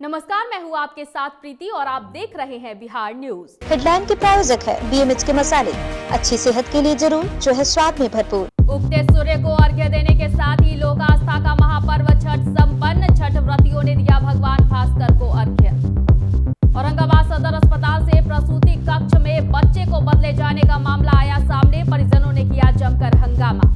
नमस्कार, मैं हूँ आपके साथ प्रीति और आप देख रहे हैं बिहार न्यूज। हेडलाइन के प्रायोजक है बीएमएच के मसाले, अच्छी सेहत के लिए जरूर, जो है स्वाद में भरपूर। उगते सूर्य को अर्घ्य देने के साथ ही लोक आस्था का महापर्व छठ संपन्न। छठ व्रतियों ने दिया भगवान भास्कर को अर्घ्य। औरंगाबाद सदर अस्पताल से प्रसूति कक्ष में बच्चे को बदले जाने का मामला आया सामने, परिजनों ने किया जमकर हंगामा।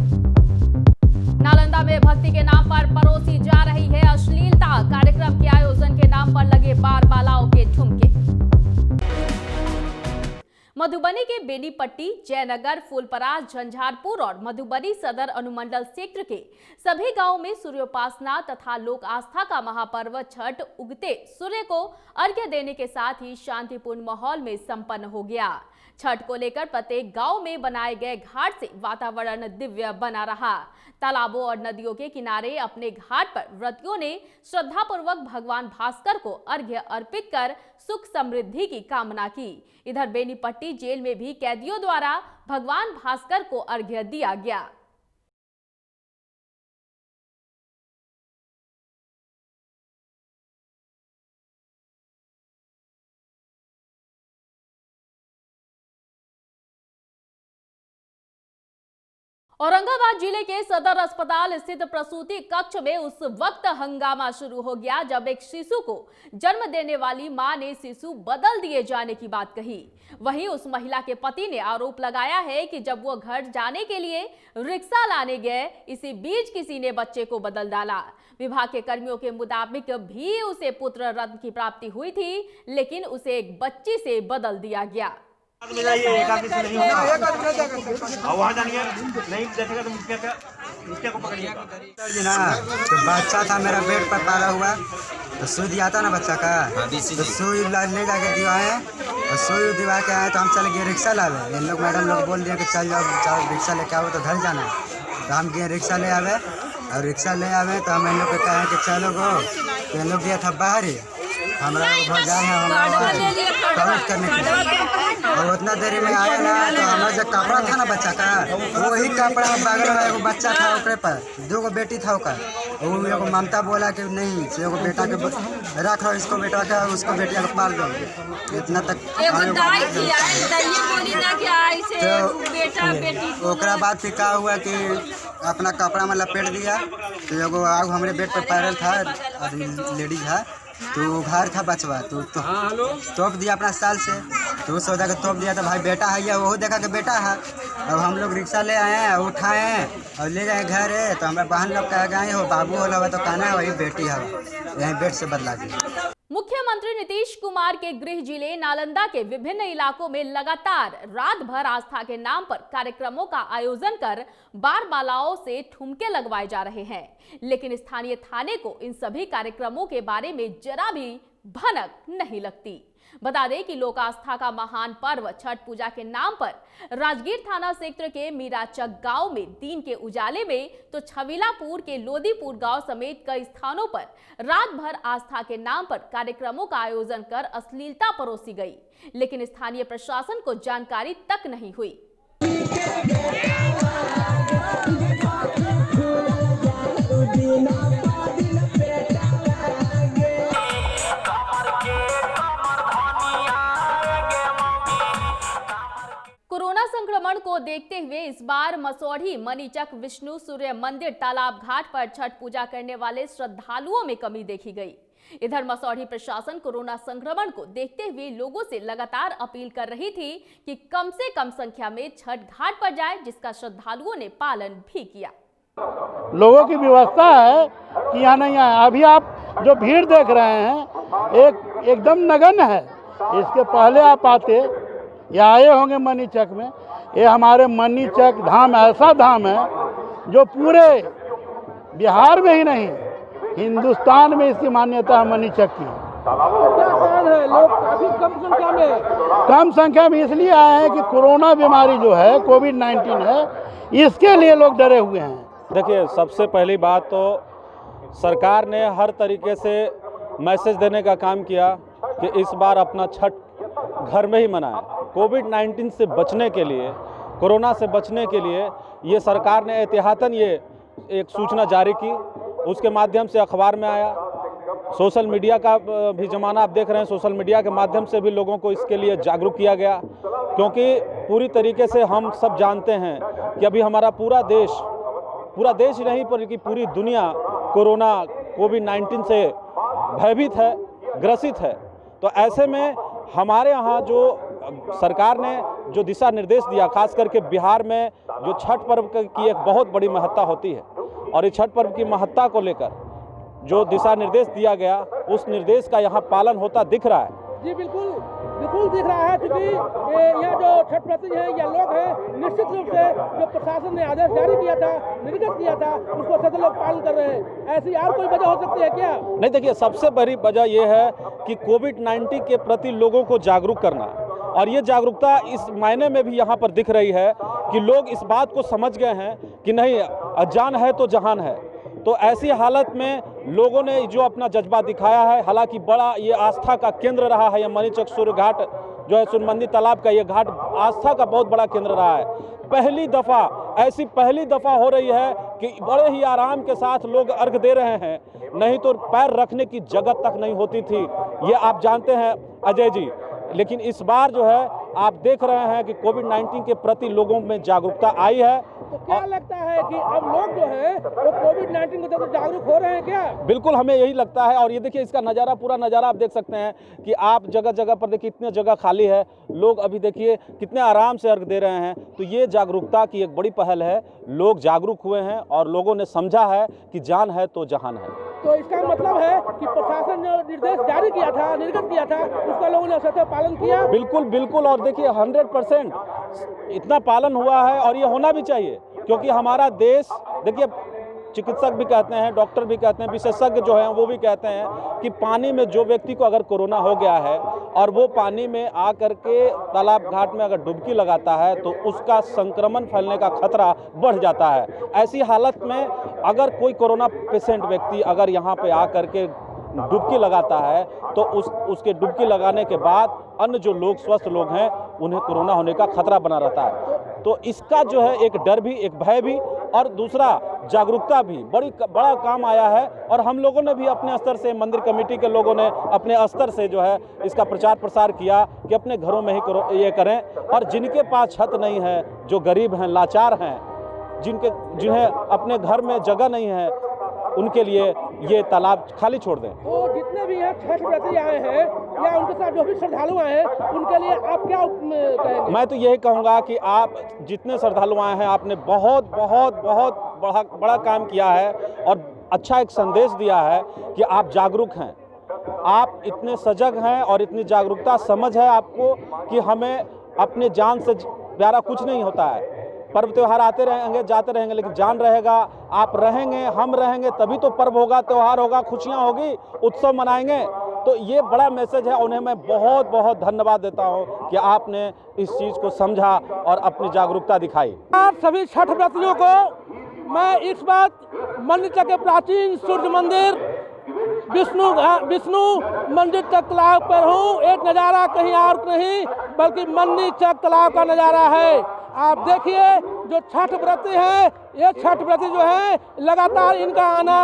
नालंदा में भक्ति के नाम पर परोसी जा रही है अश्लीलता, कार्यक्रम के आयोजन के नाम पर लगे बार बालाओं के ठुमके। मधुबनी के बेनीपट्टी, जयनगर, फूलपरास, झंझारपुर और मधुबनी सदर अनुमंडल क्षेत्र के सभी गांवों में सूर्योपासना तथा लोक आस्था का महापर्व छठ उगते सूर्य को अर्घ्य देने के साथ ही शांतिपूर्ण माहौल में संपन्न हो गया। छठ को लेकर प्रत्येक गांव में बनाए गए घाट से वातावरण दिव्य बना रहा। तालाबों और नदियों के किनारे अपने घाट पर व्रतियों ने श्रद्धापूर्वक भगवान भास्कर को अर्घ्य अर्पित कर सुख समृद्धि की कामना की। इधर बेनीपट्टी जेल में भी कैदियों द्वारा भगवान भास्कर को अर्घ्य दिया गया। औरंगाबाद जिले के सदर अस्पताल स्थित प्रसूति कक्ष में उस वक्त हंगामा शुरू हो गया जब एक शिशु को जन्म देने वाली मां ने शिशु बदल दिए जाने की बात कही। वहीं उस महिला के पति ने आरोप लगाया है कि जब वो घर जाने के लिए रिक्शा लाने गए, इसी बीच किसी ने बच्चे को बदल डाला। विभाग के कर्मियों के मुताबिक भी उसे पुत्र रत्न की प्राप्ति हुई थी, लेकिन उसे एक बच्ची से बदल दिया गया। वहाँ जानिए नहीं देखेगा तो मुखिया को पकड़िएगा। तो बच्चा था मेरा बेड पर पाला हुआ, तो सुई दिया था ना बच्चा का, तो सुई ले जाके दिवाए और सुई दिवा के आए तो हम चले गए रिक्शा लावे। इन लोग मैडम लोग बोल दिया कि चल जाओ रिक्शा लेके आओ तो घर जाना है। तो हम गए रिक्शा ले आवे और रिक्शा ले आवे तो हम इन लोग को कहे कि चलो गो, तो इन लोग गया था बाहर ही, हमारा भौजाई है हमारा करने के लिए। और उतना देरी में आया ना तो हमारा जो कपड़ा था ना बच्चा का, वही कपड़ा बगल में एगो बच्चा था ऊपर पर, 2 बेटी था ओकर। वो एगो ममता बोला कि नहीं एगो बेटा के रख लो, इसको बेटा का उसको बेटिया को पाल दो। इतना तक तो ओकरा बाद फिर क्या हुआ कि अपना कपड़ा में लपेट दिया। तो एगो आग हमारे बेड पर पैरल था, लेडीज है, तो घर था बचवा, तो तोप दिया अपना साल से, तो सौदा का तोप दिया। तो भाई बेटा है या वो देखा कि बेटा है। अब हम लोग रिक्शा ले आए हैं, उठाए हैं और ले गए घर है। तो हमारे बहन लोग कह गए हो बाबू होला तो कहना है वही बेटी है, यहीं बेट से बदला दी। मुख्यमंत्री नीतीश कुमार के गृह जिले नालंदा के विभिन्न इलाकों में लगातार रात भर आस्था के नाम पर कार्यक्रमों का आयोजन कर बार बालाओं से ठुमके लगवाए जा रहे हैं, लेकिन स्थानीय थाने को इन सभी कार्यक्रमों के बारे में जरा भी भनक नहीं लगती। बता दें कि लोक आस्था का महान पर्व छठ पूजा के नाम पर राजगीर थाना क्षेत्र के मीराचक गांव में दिन के उजाले में तो छविलापुर के लोदीपुर गांव समेत कई स्थानों पर रात भर आस्था के नाम पर कार्यक्रमों का आयोजन कर अश्लीलता परोसी गई, लेकिन स्थानीय प्रशासन को जानकारी तक नहीं हुई। कोरोना संक्रमण को देखते हुए इस बार मसौढ़ी, मनीचक, विष्णु सूर्य मंदिर, तालाब घाट पर छठ पूजा करने वाले श्रद्धालुओं में कमी देखी गई। इधर मसौढ़ी प्रशासन कोरोना संक्रमण को देखते हुए लोगों से लगातार अपील कर रही थी कि कम से कम संख्या में छठ घाट पर जाए, जिसका श्रद्धालुओं ने पालन भी किया। लोगों की व्यवस्था है कि यहाँ नहीं आए। अभी आप जो भीड़ देख रहे हैं एकदम नगण्य है। इसके पहले आप आते या आए होंगे मनीचक में। ये हमारे मनीचक धाम ऐसा धाम है जो पूरे बिहार में ही नहीं हिंदुस्तान में इसकी मान्यता है। मनीचक की क्या कारण है, लोग काफी कम संख्या में इसलिए आए हैं कि कोरोना बीमारी जो है कोविड-19 है, इसके लिए लोग डरे हुए हैं। देखिए, सबसे पहली बात तो सरकार ने हर तरीके से मैसेज देने का काम किया कि इस बार अपना छठ घर में ही मनाएं। कोविड-19 से बचने के लिए, कोरोना से बचने के लिए ये सरकार ने एहतियातन ये एक सूचना जारी की, उसके माध्यम से अखबार में आया सोशल मीडिया का भी ज़माना आप देख रहे हैं, सोशल मीडिया के माध्यम से भी लोगों को इसके लिए जागरूक किया गया, क्योंकि पूरी तरीके से हम सब जानते हैं कि अभी हमारा पूरा देश ही नहीं बल्कि पूरी दुनिया कोरोना कोविड-19 से भयभीत है, ग्रसित है। तो ऐसे में हमारे यहाँ जो सरकार ने जो दिशा निर्देश दिया, खास करके बिहार में जो छठ पर्व की एक बहुत बड़ी महत्ता होती है, और इस छठ पर्व की महत्ता को लेकर जो दिशा निर्देश दिया गया, उस निर्देश का यहाँ पालन होता दिख रहा है। जी बिल्कुल दिख रहा है, क्योंकि यह जो छठ व्रती हैं या लोग हैं, निश्चित रूप से जो प्रशासन ने आदेश जारी किया था, निर्गत किया था, उसको सभी लोग पालन कर रहे हैं। ऐसी और कोई वजह हो सकती है क्या? नहीं, देखिए, सबसे बड़ी वजह यह है कि कोविड-19 के प्रति लोगों को जागरूक करना, और ये जागरूकता इस मायने में भी यहाँ पर दिख रही है कि लोग इस बात को समझ गए हैं कि नहीं, जान है तो जहान है। तो ऐसी हालत में लोगों ने जो अपना जज्बा दिखाया है, हालांकि बड़ा ये आस्था का केंद्र रहा है, ये मणिचक सूर्य घाट जो है, सूर्यमंदिर तालाब का ये घाट आस्था का बहुत बड़ा केंद्र रहा है। पहली दफ़ा हो रही है कि बड़े ही आराम के साथ लोग अर्घ दे रहे हैं, नहीं तो पैर रखने की जगह तक नहीं होती थी, ये आप जानते हैं अजय जी। लेकिन इस बार जो है आप देख रहे हैं कि कोविड-19 के प्रति लोगों में जागरूकता आई है। तो क्या लगता है कि अब लोग जो है वो कोविड-19 को लेकर जागरूक हो रहे हैं क्या? बिल्कुल, हमें यही लगता है। और ये देखिए, इसका नज़ारा, पूरा नज़ारा आप देख सकते हैं कि आप जगह जगह पर देखिए इतनी जगह खाली है, लोग अभी देखिए कितने आराम से अर्घ दे रहे हैं। तो ये जागरूकता की एक बड़ी पहल है, लोग जागरूक हुए हैं और लोगों ने समझा है कि जान है तो जहान है। तो इसका मतलब है कि प्रशासन ने निर्देश जारी किया था, निर्गत किया था, उसका लोगों ने सतत पालन किया। बिल्कुल, और देखिए 100% इतना पालन हुआ है, और ये होना भी चाहिए, क्योंकि हमारा देश, देखिए, चिकित्सक भी कहते हैं, डॉक्टर भी कहते हैं, विशेषज्ञ जो हैं वो भी कहते हैं कि पानी में जो व्यक्ति को अगर कोरोना हो गया है और वो पानी में आकर के तालाब घाट में अगर डुबकी लगाता है तो उसका संक्रमण फैलने का खतरा बढ़ जाता है। ऐसी हालत में अगर कोई कोरोना पेशेंट व्यक्ति अगर यहाँ पे आकर के डुबकी लगाता है तो उसके डुबकी लगाने के बाद अन्य जो लोग, स्वस्थ लोग हैं, उन्हें कोरोना होने का खतरा बना रहता है। तो इसका जो है एक डर भी, एक भय भी, और दूसरा जागरूकता भी बड़ा काम आया है। और हम लोगों ने भी अपने स्तर से, मंदिर कमेटी के लोगों ने अपने स्तर से जो है इसका प्रचार प्रसार किया कि अपने घरों में ही ये करें, और जिनके पास छत नहीं है, जो गरीब हैं, लाचार हैं, जिन्हें अपने घर में जगह नहीं है, उनके लिए ये तालाब खाली छोड़ दें। तो जितने भी यहाँ छठ व्रती आए हैं या उनके साथ जो भी श्रद्धालु आए हैं, उनके लिए आप क्या कहेंगे? मैं तो यही कहूँगा कि आप जितने श्रद्धालु आए हैं, आपने बहुत बड़ा काम किया है और अच्छा एक संदेश दिया है कि आप जागरूक हैं, आप इतने सजग हैं और इतनी जागरूकता समझ है आपको कि हमें अपने जान से प्यारा कुछ नहीं होता है। पर्व त्यौहार आते रहेंगे, जाते रहेंगे, लेकिन जान रहेगा, आप रहेंगे, हम रहेंगे, तभी तो पर्व होगा, त्यौहार होगा, खुशियां होगी, उत्सव मनाएंगे। तो ये बड़ा मैसेज है, उन्हें मैं बहुत धन्यवाद देता हूं कि आपने इस चीज़ को समझा और अपनी जागरूकता दिखाई। सभी छठ व्रतियों को मैं इस बात मणिचक के प्राचीन सूर्य मंदिर विष्णु मंदिर तक तालाब पर हूँ। एक नज़ारा कहीं और नहीं बल्कि मणिचक तालाब का नज़ारा है। आप देखिए, जो छठ व्रती हैं, ये छठ व्रती जो है लगातार इनका आना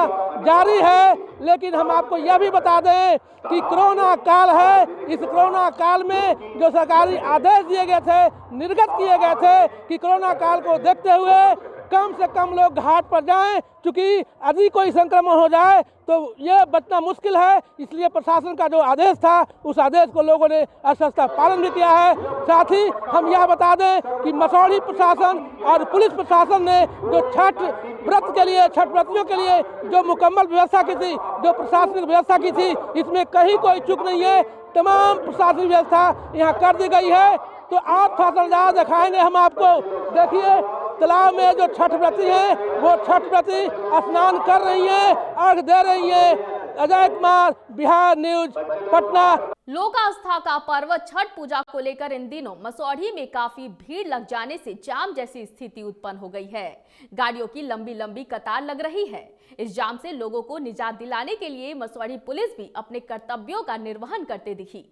जारी है। लेकिन हम आपको यह भी बता दें कि कोरोना काल है, इस कोरोना काल में जो सरकारी आदेश दिए गए थे, निर्गत किए गए थे कि कोरोना काल को देखते हुए कम से कम लोग घाट पर जाएं, क्योंकि यदि कोई संक्रमण हो जाए तो ये बचना मुश्किल है। इसलिए प्रशासन का जो आदेश था, उस आदेश को लोगों ने असहजता पालन भी किया है। साथ ही हम यह बता दें कि मसौढ़ी प्रशासन और पुलिस प्रशासन ने जो छठ व्रत के लिए, छठ व्रतियों के लिए जो मुकम्मल व्यवस्था की थी, जो प्रशासनिक व्यवस्था की थी, इसमें कहीं कोई चूक नहीं है। तमाम प्रशासनिक व्यवस्था यहाँ कर दी गई है। तो आप थोड़ा सा दिखाएंगे हम आपको। देखिए, तालाब में जो छठ व्रती हैं, वो छठ व्रती स्नान कर रही हैं, अर्घ दे रही हैं। अजय कुमार, बिहार न्यूज, पटना। लोक आस्था का पर्व छठ पूजा को लेकर इन दिनों मसौढ़ी में काफी भीड़ लग जाने से जाम जैसी स्थिति उत्पन्न हो गई है। गाड़ियों की लंबी कतार लग रही है। इस जाम से लोगों को निजात दिलाने के लिए मसौढ़ी पुलिस भी अपने कर्तव्यों का निर्वहन करते दिखी।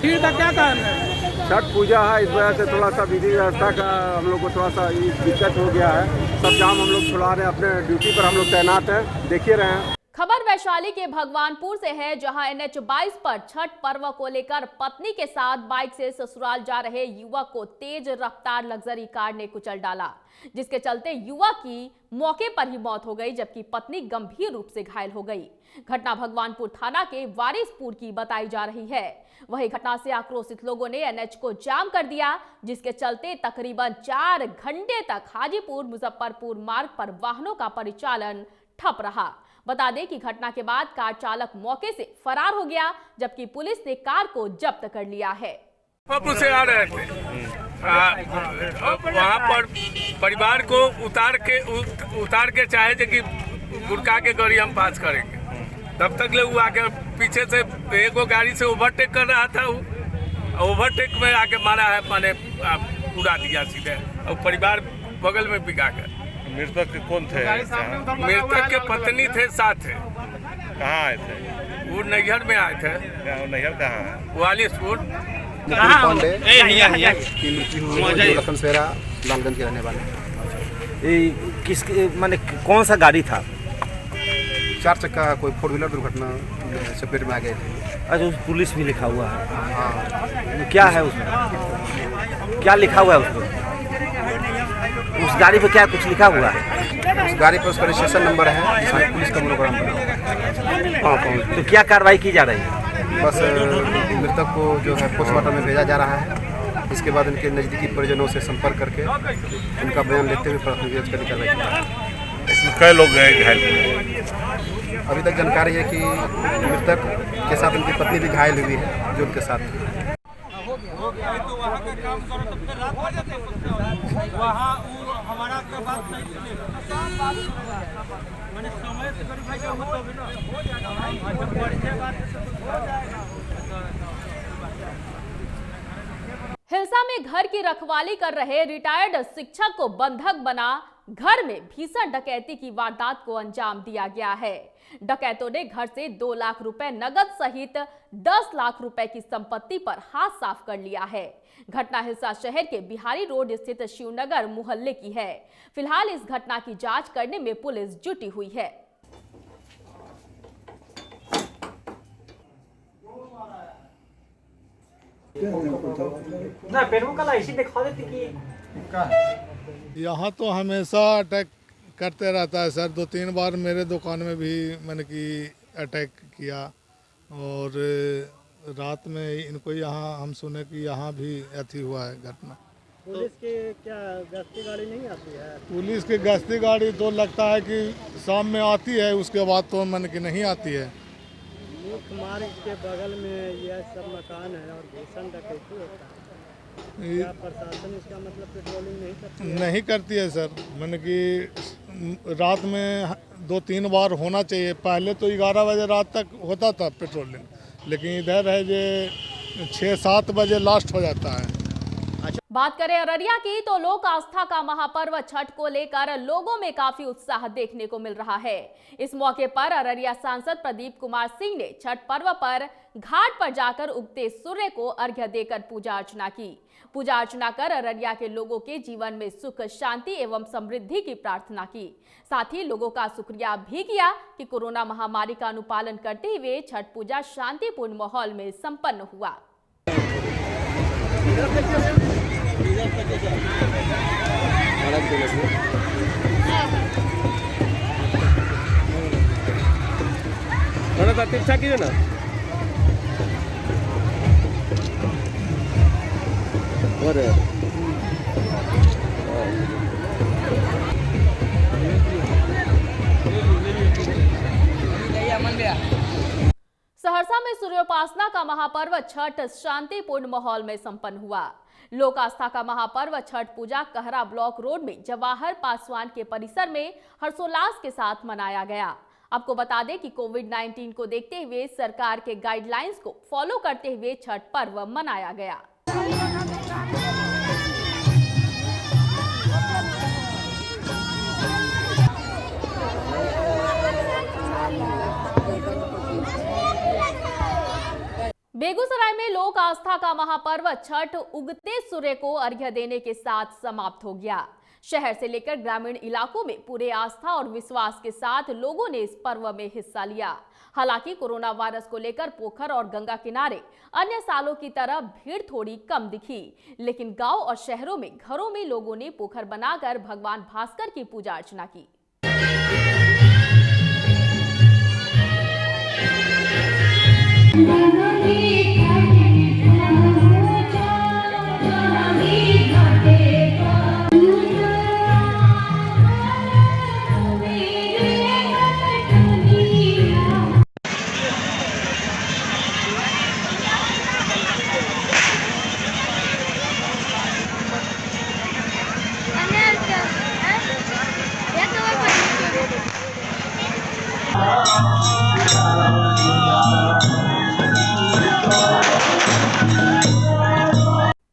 भीड़ का क्या कारण है? छठ पूजा है, इस वजह से थोड़ा सा विधि व्यवस्था का हम लोग को थोड़ा सा दिक्कत हो गया है। सब जाम हम लोग छुड़ा रहे हैं, अपने ड्यूटी पर हम लोग तैनात हैं, देखिए रहे हैं। खबर वैशाली के भगवानपुर से है, जहां NH 22 पर छठ पर्व को लेकर पत्नी के साथ बाइक से ससुराल जा रहे युवक को तेज रफ्तार लग्जरी कार ने कुचल डाला, जिसके चलते युवक की मौके पर ही मौत हो गई, जबकि पत्नी गंभीर रूप से घायल हो गई। घटना भगवानपुर थाना के वारिसपुर की बताई जा रही है। वही घटना से आक्रोशित लोगों ने NH को जाम कर दिया, जिसके चलते तकरीबन 4 घंटे तक हाजीपुर मुजफ्फरपुर मार्ग पर वाहनों का परिचालन ठप रहा। बता दें कि घटना के बाद कार चालक मौके से फरार हो गया, जबकि पुलिस ने कार को जब्त कर लिया है। से आ रहे थे, वहाँ पर परिवार को उतार के चाहे थे कि गुड़का के गाड़ी हम पास करेंगे, तब तक ले वो आके पीछे से एगो गाड़ी से ओवरटेक कर रहा था। ओवरटेक में आके मारा है, माने उड़ा दिया सीधे, और परिवार बगल में बिका कर। मृतक कौन थे? मृतक के पत्नी थे, साथ थे। कहाँ आए थे? वो नैहर में आए थे। नैहर कहाँ है? वालिसपुर। लखनसेरा लालगंज के रहने वाले। किस माने कौन सा गाड़ी था? 4 चक्का कोई 4 व्हीलर दुर्घटना चपेट में आ गए थे। अच्छा, उस पुलिस भी लिखा हुआ है? हाँ। क्या है उसमें? क्या लिखा हुआ है उसमें? उस गाड़ी पे क्या कुछ लिखा हुआ है? उस गाड़ी पर उसका रजिस्ट्रेशन नंबर है, जिसमें पुलिस का मोनोग्राम बना हुआ है। तो क्या कार्रवाई की जा रही है? बस मृतक को जो है पोस्टमार्टम में भेजा जा रहा है। इसके बाद उनके नज़दीकी परिजनों से संपर्क करके उनका बयान लेते हुए प्राथमिक जांच करने की कार्रवाई। इसमें कई लोग गए घायल? अभी तक जानकारी है कि मृतक के साथ उनकी पत्नी भी घायल हुई है, जो उनके साथ थी। हिलसा में घर की रखवाली कर रहे रिटायर्ड शिक्षक को बंधक बना घर में भीषण डकैती की वारदात को अंजाम दिया गया है। डकैतों ने घर से 2 लाख रुपए नगद सहित 10 लाख रुपए की संपत्ति पर हाथ साफ कर लिया है। घटना हिलसा शहर के बिहारी रोड स्थित शिवनगर मोहल्ले की है। फिलहाल इस घटना की जांच करने में पुलिस जुटी हुई है। यहाँ तो हमेशा अटैक करते रहता है सर। 2-3 बार मेरे दुकान में भी मैंने कि अटैक किया, और रात में इनको यहाँ हम सुने कि यहाँ भी अथी हुआ है घटना। पुलिस की क्या गश्ती गाड़ी नहीं आती है? पुलिस की गश्ती गाड़ी तो लगता है कि शाम में आती है, उसके बाद तो मैंने कि नहीं आती है। मुख्य मार्ग के बगल में यह सब मकान है और भीषण डकैती होता है। क्या प्रशासन इसका मतलब पेट्रोलिंग नहीं करती है? नहीं करती है सर। मैंने कि रात में 2-3 बार होना चाहिए। पहले तो 11 बजे रात तक होता था पेट्रोलिंग, लेकिन इधर है जे 6-7 बजे लास्ट हो जाता है। बात करें अररिया की, तो लोक आस्था का महापर्व छठ को लेकर लोगों में काफी उत्साह देखने को मिल रहा है। इस मौके पर अररिया सांसद प्रदीप कुमार सिंह ने छठ पर्व पर घाट पर जाकर उगते सूर्य को अर्घ्य देकर पूजा अर्चना की। पूजा अर्चना कर अररिया के लोगों के जीवन में सुख, शांति एवं समृद्धि की प्रार्थना की। साथ ही लोगों का शुक्रिया भी किया कि कोरोना महामारी का अनुपालन करते हुए छठ पूजा शांतिपूर्ण माहौल में संपन्न हुआ। तिरछा कीजिए ना। सहरसा में सूर्योपासना का महापर्व छठ शांतिपूर्ण माहौल में संपन्न हुआ। लोक आस्था का महापर्व छठ पूजा कहरा ब्लॉक रोड में जवाहर पासवान के परिसर में हर्षोल्लास के साथ मनाया गया। आपको बता दें कि कोविड-19 को देखते हुए सरकार के गाइडलाइंस को फॉलो करते हुए छठ पर्व मनाया गया। बेगूसराय में लोक आस्था का महापर्व छठ उगते सूर्य को अर्घ्य देने के साथ समाप्त हो गया। शहर से लेकर ग्रामीण इलाकों में पूरे आस्था और विश्वास के साथ लोगों ने इस पर्व में हिस्सा लिया। हालांकि कोरोना वायरस को लेकर पोखर और गंगा किनारे अन्य सालों की तरह भीड़ थोड़ी कम दिखी, लेकिन गांव और शहरों में घरों में लोगों ने पोखर बनाकर भगवान भास्कर की पूजा अर्चना की।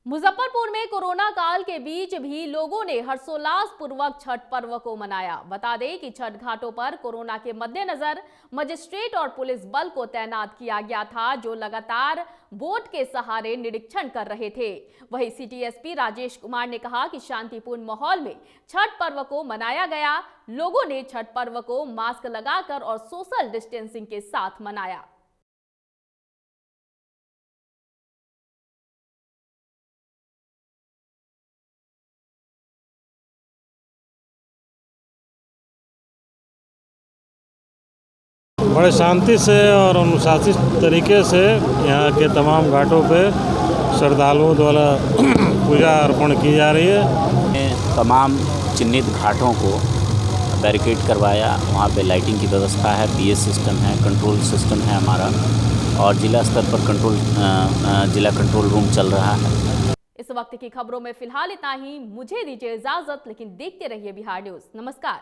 मुजफ्फरपुर में कोरोना काल के बीच भी लोगों ने हर्षोल्लास पूर्वक छठ पर्व को मनाया। बता दें कि छठ घाटों पर कोरोना के मद्देनजर मजिस्ट्रेट और पुलिस बल को तैनात किया गया था, जो लगातार बोट के सहारे निरीक्षण कर रहे थे। वहीं सिटी एसपी राजेश कुमार ने कहा कि शांतिपूर्ण माहौल में छठ पर्व को मनाया गया। लोगों ने छठ पर्व को मास्क लगाकर और सोशल डिस्टेंसिंग के साथ मनाया। बड़े शांति से और अनुशासित तरीके से यहाँ के तमाम घाटों पे श्रद्धालुओं द्वारा पूजा अर्पण की जा रही है। तमाम चिन्हित घाटों को बैरिकेड करवाया, वहाँ पे लाइटिंग की व्यवस्था है, पीएस सिस्टम है, कंट्रोल सिस्टम है हमारा, और जिला स्तर पर जिला कंट्रोल रूम चल रहा है। इस वक्त की खबरों में फिलहाल इतना ही। मुझे दीजिए इजाजत, लेकिन देखते रहिए बिहार न्यूज़। नमस्कार।